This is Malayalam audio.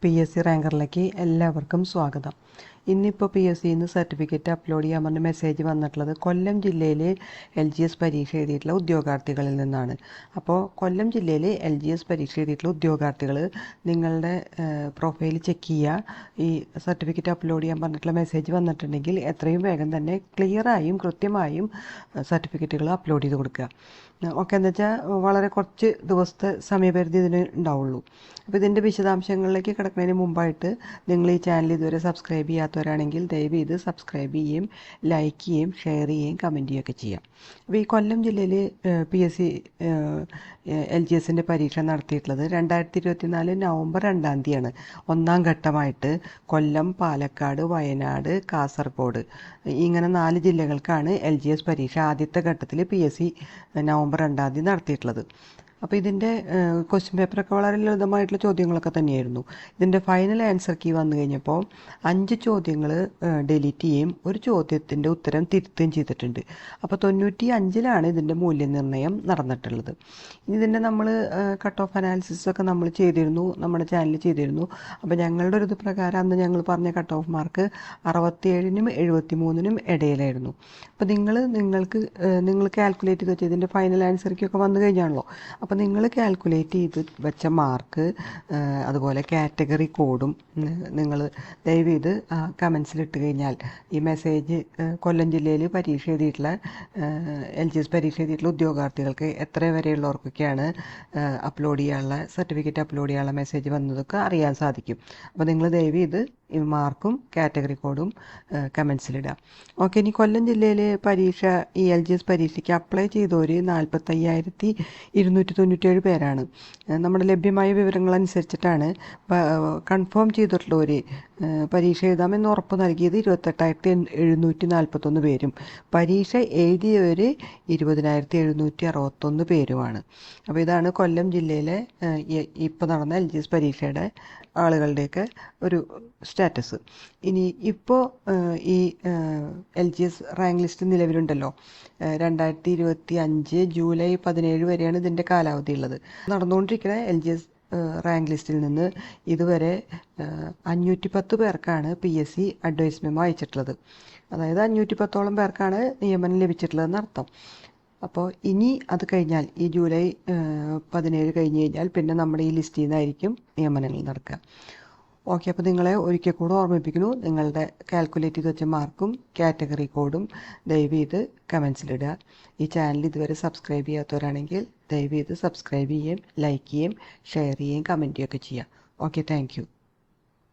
PSC റാങ്കറിലേക്ക് എല്ലാവർക്കും സ്വാഗതം. ഇന്നിപ്പോൾ PSCയിൽ നിന്ന് സർട്ടിഫിക്കറ്റ് അപ്ലോഡ് ചെയ്യാൻ പറഞ്ഞ മെസ്സേജ് വന്നിട്ടുള്ളത് കൊല്ലം ജില്ലയിൽ LGS പരീക്ഷ എഴുതിയിട്ടുള്ള ഉദ്യോഗാർത്ഥികളിൽ നിന്നാണ്. അപ്പോൾ കൊല്ലം ജില്ലയിൽ LGS പരീക്ഷ എഴുതിയിട്ടുള്ള ഉദ്യോഗാർത്ഥികൾ നിങ്ങളുടെ പ്രൊഫൈൽ ചെക്ക് ചെയ്യുക. ഈ സർട്ടിഫിക്കറ്റ് അപ്ലോഡ് ചെയ്യാൻ പറഞ്ഞിട്ടുള്ള മെസ്സേജ് വന്നിട്ടുണ്ടെങ്കിൽ എത്രയും വേഗം തന്നെ ക്ലിയറായും കൃത്യമായും സർട്ടിഫിക്കറ്റുകൾ അപ്ലോഡ് ചെയ്ത് കൊടുക്കുക. ഓക്കെ, എന്ന് വെച്ചാൽ വളരെ കുറച്ച് ദിവസത്തെ സമയപരിധി ഇതിന് ഉണ്ടാവുള്ളൂ. അപ്പോൾ ഇതിൻ്റെ വിശദാംശങ്ങളിലേക്ക് കിടക്കുന്നതിന് മുമ്പായിട്ട് നിങ്ങൾ ഈ ചാനൽ ഇതുവരെ സബ്സ്ക്രൈബ് ചെയ്യാത്തവരാണെങ്കിൽ ദയവ് ഇത് സബ്സ്ക്രൈബ് ചെയ്യുകയും ലൈക്ക് ചെയ്യുകയും ഷെയർ ചെയ്യുകയും കമൻറ്റ് ചെയ്യുകയൊക്കെ ചെയ്യാം. അപ്പോൾ ഈ കൊല്ലം ജില്ലയിൽ PSC LGSൻ്റെ പരീക്ഷ നടത്തിയിട്ടുള്ളത് 2024 നവംബർ 2-ാം തീയതിയാണ്. ഒന്നാം ഘട്ടമായിട്ട് കൊല്ലം, പാലക്കാട്, വയനാട്, കാസർഗോഡ് ഇങ്ങനെ 4 ജില്ലകൾക്കാണ് LGS പരീക്ഷ ആദ്യത്തെ ഘട്ടത്തിൽ PSC നവംബർ 2-ാം തീയതി നടത്തിയിട്ടുള്ളത്. അപ്പോൾ ഇതിൻ്റെ ക്വസ്റ്റ്യൻ പേപ്പറൊക്കെ വളരെ ലളിതമായിട്ടുള്ള ചോദ്യങ്ങളൊക്കെ തന്നെയായിരുന്നു. ഇതിൻ്റെ ഫൈനൽ ആൻസർ കീ വന്നു കഴിഞ്ഞപ്പോൾ 5 ചോദ്യങ്ങൾ ഡിലീറ്റ് ചെയ്യുകയും ഒരു ചോദ്യത്തിൻ്റെ ഉത്തരം തിരുത്തുകയും ചെയ്തിട്ടുണ്ട്. അപ്പോൾ 95-ലാണ് ഇതിൻ്റെ മൂല്യനിർണ്ണയം നടന്നിട്ടുള്ളത്. ഇതിൻ്റെ നമ്മൾ കട്ട് ഓഫ് അനാലിസിസൊക്കെ നമ്മൾ ചെയ്തിരുന്നു, നമ്മുടെ ചാനലിൽ ചെയ്തിരുന്നു. അപ്പോൾ ഞങ്ങളുടെ ഒരു ഇത് പ്രകാരം അന്ന് ഞങ്ങൾ പറഞ്ഞ കട്ട് ഓഫ് മാർക്ക് 67-നും 73-നും ഇടയിലായിരുന്നു. അപ്പോൾ നിങ്ങൾ കാൽക്കുലേറ്റ് ചെയ്ത് വെച്ചാൽ ഇതിൻ്റെ ഫൈനൽ ആൻസർക്കൊക്കെ വന്നു കഴിഞ്ഞാണല്ലോ. അപ്പോൾ നിങ്ങൾ കാൽക്കുലേറ്റ് ചെയ്ത് വെച്ച മാർക്ക് അതുപോലെ കാറ്റഗറി കോഡും നിങ്ങൾ ദയവ് ചെയ്ത് കമൻസിലിട്ട് കഴിഞ്ഞാൽ ഈ മെസ്സേജ് കൊല്ലം ജില്ലയിൽ പരീക്ഷ എഴുതിയിട്ടുള്ള LGS പരീക്ഷ എഴുതിയിട്ടുള്ള ഉദ്യോഗാർത്ഥികൾക്ക് എത്ര വരെയുള്ളവർക്കൊക്കെയാണ് അപ്ലോഡ് ചെയ്യാനുള്ള സർട്ടിഫിക്കറ്റ് അപ്ലോഡ് ചെയ്യാനുള്ള മെസ്സേജ് വന്നതൊക്കെ അറിയാൻ സാധിക്കും. അപ്പോൾ നിങ്ങൾ ദയവ് ചെയ്ത് ഈ മാർക്കും കാറ്റഗറി കോഡും കമൻസിലിടാം. ഓക്കെ, ഇനി കൊല്ലം ജില്ലയിൽ പരീക്ഷ ഈ LGS പരീക്ഷയ്ക്ക് അപ്ലൈ ചെയ്തവർ 45,297 പേരാണ്. നമ്മുടെ ലഭ്യമായ വിവരങ്ങളനുസരിച്ചിട്ടാണ് കൺഫേം ചെയ്തിട്ടുള്ളവർ പരീക്ഷ എഴുതാമെന്ന് ഉറപ്പ് നൽകിയത് 28,741 പേരും പരീക്ഷ എഴുതിയവർ 20,761 പേരുമാണ്. അപ്പോൾ ഇതാണ് കൊല്ലം ജില്ലയിലെ ഇപ്പോൾ നടന്ന LGS പരീക്ഷയുടെ ആളുകളുടെയൊക്കെ ഒരു സ്റ്റാറ്റസ്. ഇനി ഇപ്പോൾ ഈ LGS റാങ്ക് ലിസ്റ്റ് നിലവിലുണ്ടല്ലോ. 2025 ജൂലൈ 17 വരെയാണ് ഇതിൻ്റെ കാലാവധി ഉള്ളത്. നടന്നുകൊണ്ടിരിക്കുന്ന LGS റാങ്ക് ലിസ്റ്റിൽ നിന്ന് ഇതുവരെ 510 പേർക്കാണ് PSC അഡ്വൈസ് മെമ്മോ അയച്ചിട്ടുള്ളത്. അതായത് 510ഓളം പേർക്കാണ് നിയമനം ലഭിച്ചിട്ടുള്ളതെന്ന് അർത്ഥം. അപ്പോൾ ഇനി അത് കഴിഞ്ഞാൽ ഈ ജൂലൈ 17 കഴിഞ്ഞ് കഴിഞ്ഞാൽ പിന്നെ നമ്മുടെ ഈ ലിസ്റ്റിൽ നിന്നായിരിക്കും നിയമനങ്ങൾ നടക്കുക. ഓക്കെ, അപ്പോൾ നിങ്ങളെ ഒരിക്കൽ കൂടെ ഓർമ്മിപ്പിക്കുന്നു, നിങ്ങളുടെ കാൽക്കുലേറ്റ് ചെയ്ത് വെച്ച മാർക്കും കാറ്റഗറി കോഡും ദയവ് ചെയ്ത് കമൻസിലിടുക. ഈ ചാനൽ ഇതുവരെ സബ്സ്ക്രൈബ് ചെയ്യാത്തവരാണെങ്കിൽ ദയവ് ചെയ്ത് സബ്സ്ക്രൈബ് ചെയ്യുകയും ലൈക്ക് ചെയ്യുകയും ഷെയർ ചെയ്യുകയും കമൻറ്റ് ചെയ്യുകയൊക്കെ ചെയ്യുക. Okay, thank you.